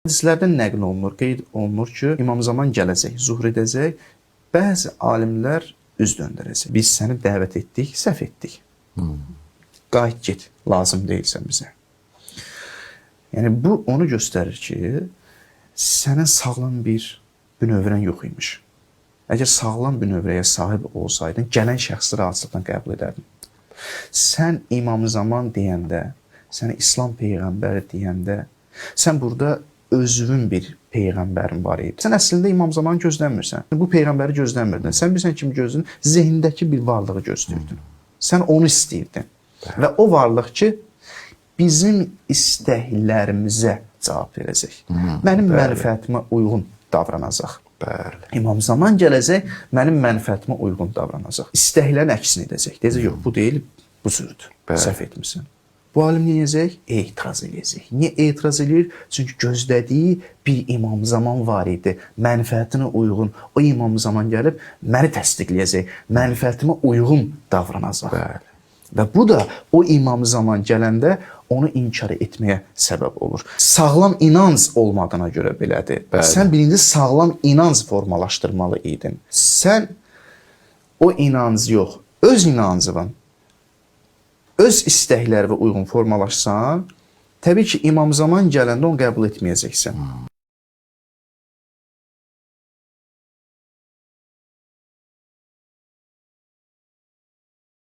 Hədislərdən nəql olunur, qeyd olunur ki, İmam Zaman gələcək, zuhr edəcək, bəzi alimlər üz döndərəcək. Biz səni dəvət etdik, səhv etdik. Qayıt get, lazım deyilsən bizə. Yəni, bu onu göstərir ki, sənin sağlam bir bünövrən yox imiş. Əgər sağlam bünövrəyə sahib olsaydın, gələn şəxsləri rahatlıqla qəbul edərdin. Sən İmam Zaman deyəndə, sənə İslam Peyğəmbəri deyəndə, sən burada özünün bir Peyğəmbərin var idi. Sən əslində İmam Zamanı gözləmirsən. Bu Peyğəmbəri gözləmirdin. Sən bilirsən kimi gözlədin, zehindəki bir varlığı gözləyirdin. Sən onu istəyirdin. Və o varlıq ki, bizim istəklərimizə cavab verəcək. Mənim mənfəətimə uyğun davranacaq. İmam Zaman gələcək, mənim mənfəətimə uyğun davranacaq. İstəklərin əksini edəcək. Deyəcək, yox, bu deyil, bu cürdür. Səhv etmirsən. Bu alim nə edəcək? Etiraz edəcək. Niyə etiraz edir? Çünki gözlədiyi bir İmam Zaman var idi. Mənfəətinə uyğun. O İmam Zaman gəlib məni təsdiqləyəcək. Mənfəətimə uyğun davranacaq. Və bu da o İmam Zaman gələndə onu inkar etməyə səbəb olur. Sağlam inanc olmadığına görə belədir. Sən birinci sağlam inanc formalaşdırmalı idin. Sən o inancı yox, öz inancını, öz istəkləri və uyğun formalaşsan, təbii ki, İmam Zaman gələndə onu qəbul etməyəcəksən.